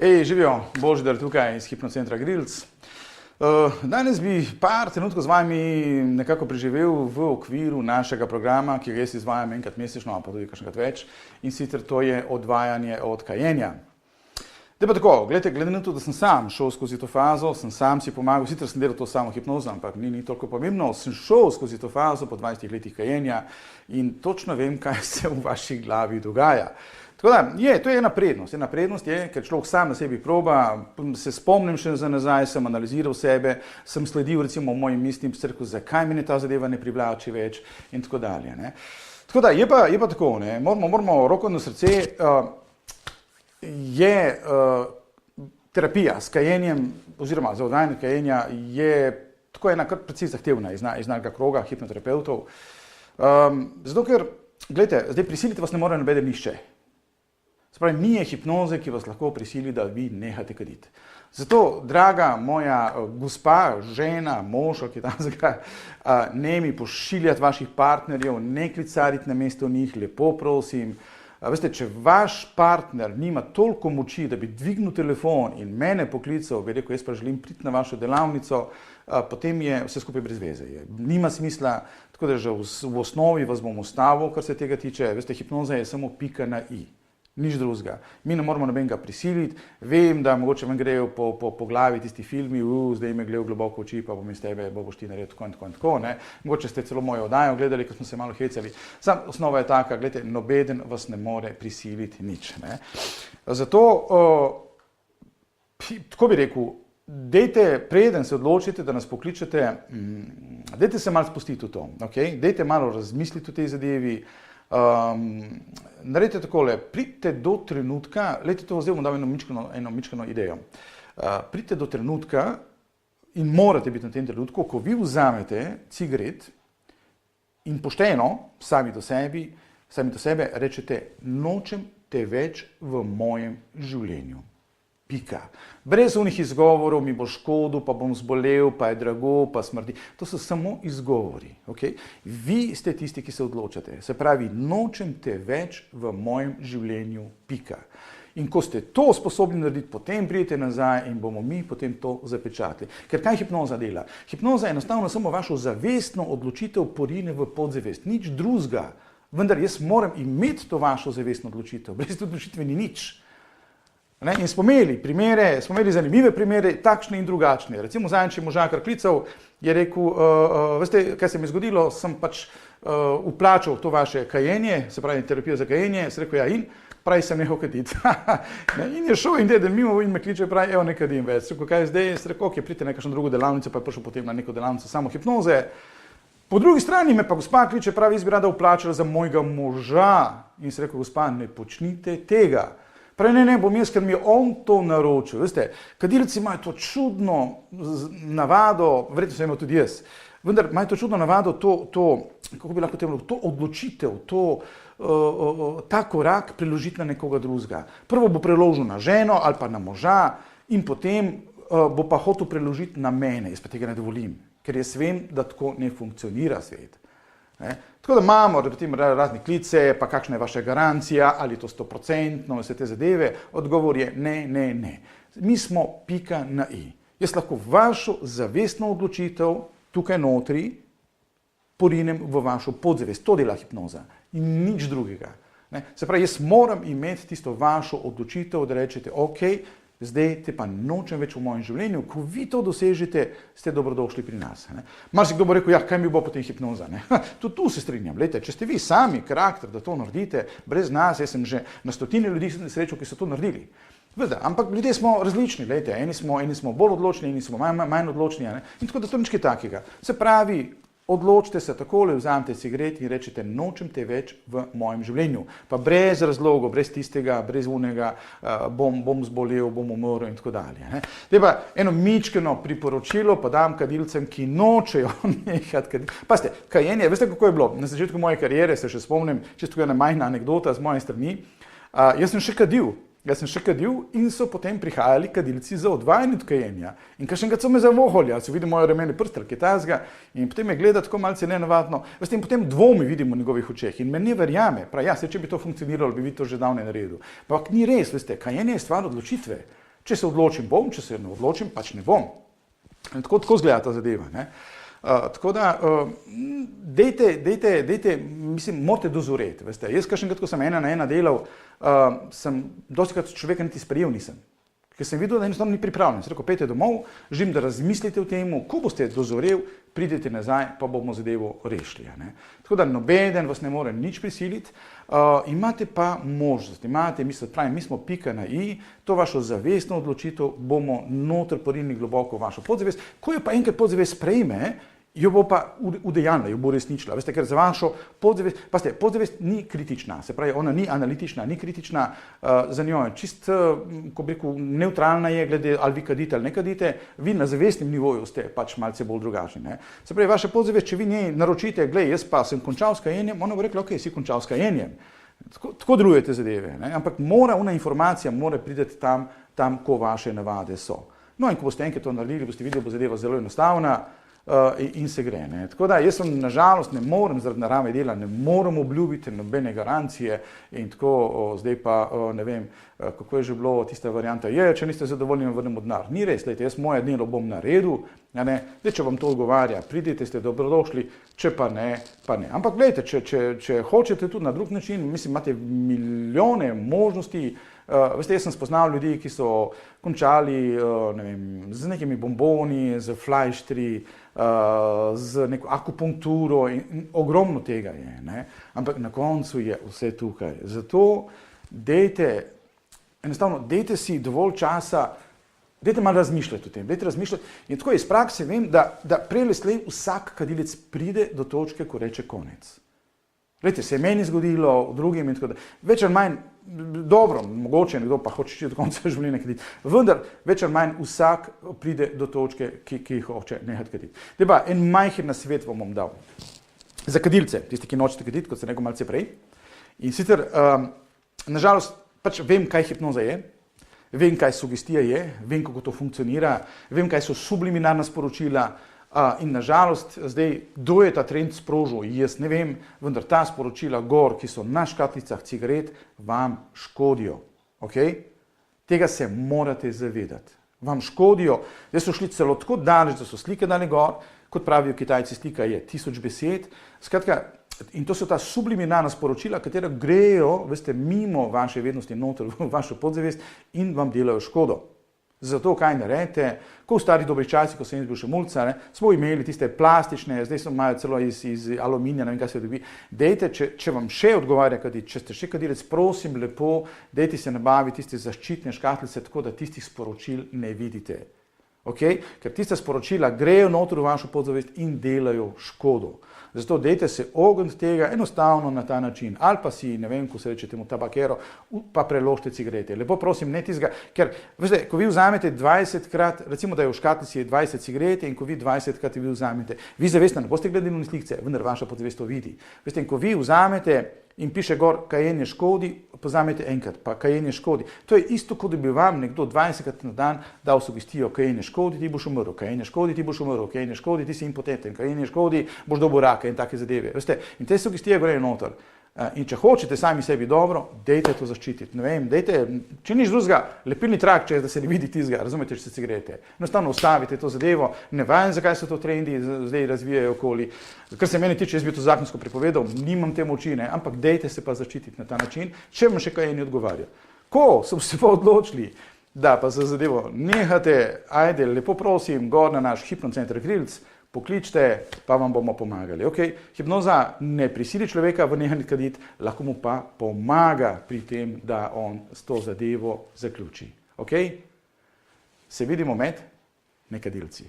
Živijo, Božidar tukaj iz Hipnocentra Grilc. Danes bi par trenutkov z vami nekako preživel v okviru našega programa, ki ga jaz izvajam enkrat mesečno, pa tudi kakšnekrat več, in sicer to je odvajanje od kajenja. Zdaj pa tako, glede na to, da sem sam šel skozi to fazo, sem sam si pomagal, sicer sem delal to samo hipnozo, ampak ni toliko pomembno, sem šel skozi to fazo po 20 letih kajenja in točno vem, kaj se v vaši glavi dogaja. Tako da, to je ena prednost. Ena prednost je, ker človek sam na sebi proba, se spomnim še za nazaj, sem analiziral sebe, sem sledil recimo mojim mislim, zakaj mi ta zadeva ne privlači več in tako dalje. Ne. Tako da, je pa tako, ne. Moramo roko na srce, terapija s kajenjem, oziroma za odvajanje kajenja je tako ena kar precej zahtevna iz našega kroga hipnoterapeutov. Zato ker, gledajte, zdaj prisiliti vas ne more nobeden nihče. Se pravi, ni je hipnoze, ki vas lahko prisili, da vi nehate kaditi. Zato, draga moja gospa, žena, mož, ki tam zakaj, ne mi pošiljati vaših partnerjev, ne klicariti na mesto njih, lepo prosim. Veste, če vaš partner nima toliko moči, da bi dvignil telefon in mene poklical, bi rekel, jaz pa želim priti na vašo delavnico, potem je vse skupaj brez veze. Nima smisla, tako da že v osnovi vas bom ustavil, kar se tega tiče. Veste, hipnoza je samo pika na i. Nič drugega. Mi ne moramo nobenega prisiliti. Vem, da mogoče vam grejo po glavi tisti filmi, zdaj me gledal globoko v oči, pa bom iz tebe, boš ti naredil tako in tako. Mogoče ste celo mojo oddajo gledali, ko smo se malo hecali. Sam osnova je taka, gledajte, nobeden vas ne more prisiliti nič. Ne. Zato, tako bi rekel, dejte, preden se odločite, da nas pokličete, dejte se malo spustiti v to, okay? Dejte malo razmisliti o tej zadevi. Naredite takole, pridite do trenutka, zdaj bom dal eno mičkano idejo. Pridite do trenutka in morate biti na tem trenutku, ko vi vzamete cigaret in pošteno, sami do sebe rečete, nočem te več v mojem življenju. Pika. Brez onih izgovorov, mi bo škodil, pa bom zbolel, pa je drago, pa smrdi. To so samo izgovori. Okay? Vi ste tisti, ki se odločate. Se pravi, nočem te več v mojem življenju. Pika. In ko ste to sposobni narediti, potem pridete nazaj in bomo mi potem to zapečatili. Ker kaj hipnoza dela? Hipnoza enostavno samo vašo zavestno odločitev porine v podzavest. Nič drugega. Vendar jaz moram imeti to vašo zavestno odločitev. Brez te odločitve ni nič. In smo imeli zanimive primere, takšne in drugačne. Recimo zadnjič je možakar klical, je rekel, veste, kaj se mi je zgodilo, sem pač vplačal to vaše kajenje, se pravi terapijo za kajenje, sem rekel, in pravi sem nehal kaditi. In je šel in deden mimo in me kliče, pravi, evo ne kadim več. Rekel, kaj je zdaj, sem rekel, ok, pridite na kakšno drugo delavnico, pa je prišel potem na neko delavnico samo hipnoze. Po drugi strani me pa gospa kliče, pravi, jaz bi rada vplačala za mojega moža. In sem rekel, gospa, ne počnite tega. Pravi, ne, bom jaz, ker mi je on to naročil. Veste, kadilci imajo to čudno navado, verjetno sem imel tudi jaz, vendar imajo to čudno navado, kako bi lahko temu, to odločitev, ta korak preložiti na nekoga drugega. Prvo bo preložil na ženo ali pa na moža in potem bo pa hotel preložiti na mene. Jaz pa tega ne dovolim, ker jaz vem, da tako ne funkcionira svet. Tako da imamo razne klice, pa kakšna je vaša garancija, ali to 100%, vse te zadeve. Odgovor je ne. Mi smo pika na i. Jaz lahko vašo zavestno odločitev tukaj notri porinem v vašo podzavest. To dela hipnoza in nič drugega. Se pravi, jaz moram imeti tisto vašo odločitev, da rečete, ok, zdaj te pa nočem več v mojem življenju, ko vi to dosežete, ste dobrodošli pri nas. Marsikdo bo rekel, kaj mi bo potem hipnoza. Tudi tu se strinjam. Lejte, če ste vi sami karakter, da to naredite, brez nas, jaz sem že na stotine ljudi srečal, ki so to naredili. Ampak ljudje smo različni, lejte, eni smo bolj odločni, eni smo manj odločni. In tako da to nič kaj takega. Se pravi, odločite se takole, vzamete cigaret in rečete, nočem te več v mojem življenju. Pa brez razlogov, brez tistega, brez unega, bom zbolel, bom umrl in tako dalje. Zdaj pa eno mičkeno priporočilo pa dam kadilcem, ki nočejo nehati kaditi. Pazite, kajenje, veste kako je bilo? Na začetku moje kariere se še spomnim, čisto ena majhna anekdota z moje strani. Jaz sem še kadil in so potem prihajali kadilci za odvajanje od kajenja. In kakšnega so me zavohali, ali so videli moje rumene prste ali kaj takega, in potem me gleda tako malce nenavadno. Veste, in potem dvomi vidim v njegovih očeh in me ne verjame. Pravi, če bi to funkcioniralo, bi vi to že davno naredil. Ampak ni res, veste, kajenje je stvar odločitve. Če se odločim, bom, če se ne odločim, pač ne bom. In tako zgleda ta zadeva. Ne? Tako da, dejte, mislim, morate dozoreti. Veste. Jaz, kakšenkrat, ko sem 1 na 1 delal, sem dostikrat človeka niti sprejel nisem. Ker sem videl, da enostavno ni pripravljen. Sem rekel, pejte domov, želim, da razmislite o tem, ko boste dozorel, pridete nazaj, pa bomo zadevo rešili. Ne? Tako da nobeden vas ne more nič prisiliti, imate pa možnost, mi smo pika na i, to vašo zavestno odločitev bomo noter porinili globoko v vašo podzavest, ko jo pa enkrat podzavest sprejme, jo bo pa udejanila, jo bo resničila. Veste, ker za vašo podzavest, pazite, podzavest ni kritična, se pravi, ona ni analitična, ni kritična, za njo je čist, ko bi rekel, neutralna je glede, ali vi kadite ali ne kadite, vi na zavestnem nivoju ste pač malce bolj drugačni. Ne? Se pravi, vaša podzavest, če vi njej naročite, glej, jaz pa sem končal s kajenjem, ona bo rekla, ok, si končal s kajenjem. Tako delujete zadeve, ne? Ampak ona informacija mora priti tam, ko vaše navade so. No in ko boste enkrat to naredili, boste videli, bo zadeva zelo enostavna, in se gre. Ne. Tako da jaz sem nažalost ne morem zaradi narave dela, ne morem obljubiti nobene garancije in tako zdaj pa ne vem, kako je že bilo tista varianta, če niste zadovoljni, vrnemo denar. Ni res, lejte, jaz moje delo bom naredil, ne, zdaj, če vam to odgovarja, pridite, ste dobrodošli, če pa ne, pa ne. Ampak gledajte, če hočete tudi na drug način, mislim, imate milijone možnosti. Veste, jaz sem spoznal ljudi, ki so končali ne vem, z nekimi bomboni, z flajštri, z neko akupunkturo in ogromno tega je. Ne? Ampak na koncu je vse tukaj. Zato dejte si dovolj časa, dejte malo razmišljati o tem, dejte razmišljati. In tako iz prakse vem, da prej ali slej vsak kadilec pride do točke, ko reče konec. Glejte, se je meni zgodilo, drugim in tako da. Več ali manj, dobro, mogoče nekdo pa hoče do konca življenja kaditi, vendar več ali manj vsak pride do točke, ki hoče nehati kaditi. Zdaj pa, en majhen nasvet vam bom dal. Za kadilce, tisti, ki nočete kaditi, kot sem rekel malce prej. In sicer, nažalost, pač vem, kaj hipnoza je, vem, kaj sugestija je, vem, kako to funkcionira, vem, kaj so subliminarna sporočila, in nažalost, zdaj, kdo je ta trend sprožil, jaz ne vem, vendar ta sporočila gor, ki so na škatlicah cigaret, vam škodijo. Okay? Tega se morate zavedati. Vam škodijo, zdaj so šli celo tako daleč, da so slike dali gor, kot pravijo Kitajci, slika je 1000 besed. Skratka, in to so ta subliminarna sporočila, katera grejo, veste, mimo vaše vednosti noter v vašo podzavest in vam delajo škodo. Zato, kaj naredite, ko v starih dobrih časih, ko sem jaz bil še mulca, smo imeli tiste plastične, zdaj so imajo celo iz aluminija, ne vem, kaj se dobi. Dejte, če vam še odgovarja kaditi, če ste še kadilec, prosim lepo, dejte se nabaviti tiste zaščitne škatlice, tako da tistih sporočil ne vidite. Okay? Ker tiste sporočila grejo noter v vašo podzavest in delajo škodo. Zato dejte se ogniti tega enostavno na ta način. Ali pa si, ne vem, ko se reče temu tabakero, pa preložite cigarete. Lepo prosim, ne tizga, ker, veste, ko vi vzamete 20krat, recimo, da je v škatlici 20 cigarete in ko vi 20krat vi vzamete, vi zavestno ne boste gledali na slikce, vendar vaša podzavest to vidi. Veste, in ko vi vzamete in piše gor, kajenje škodi, pozamete enkrat, pa kajenje škodi. To je isto, kot da bi vam nekdo 20krat na dan dal sugestijo, kajenje škodi, ti boš umrl, kajenje škodi, ti boš umrl, kajenje škodi, ti si impotenten, kajenje škodi, boš dobil raka in take zadeve. Veste, in te sugestije grejo noter. In če hočete sami sebi dobro, dejte to zaščititi. Ne vem, dejte, če nič drugega, lepilni trak, če da se ne vidi tizga, razumete, če se cigarete. Enostavno ustavite to zadevo, ne vem, zakaj se to trendi zdaj razvijajo okoli. Kar se meni tiče, jaz bi to zakonsko prepovedal, nimam te moči, ne, ampak dejte se pa zaščititi na ta način, če vam še kaj ni odgovarja. Ko so se pa odločili, da pa za zadevo nehate, ajde, lepo prosim, gor na naš hipnocenter Krilc, pokličte, pa vam bomo pomagali. Okay? Hipnoza ne prisili človeka v nehanje kaditi, lahko mu pa pomaga pri tem, da on s to zadevo zaključi. Okay? Se vidimo med nekadilci.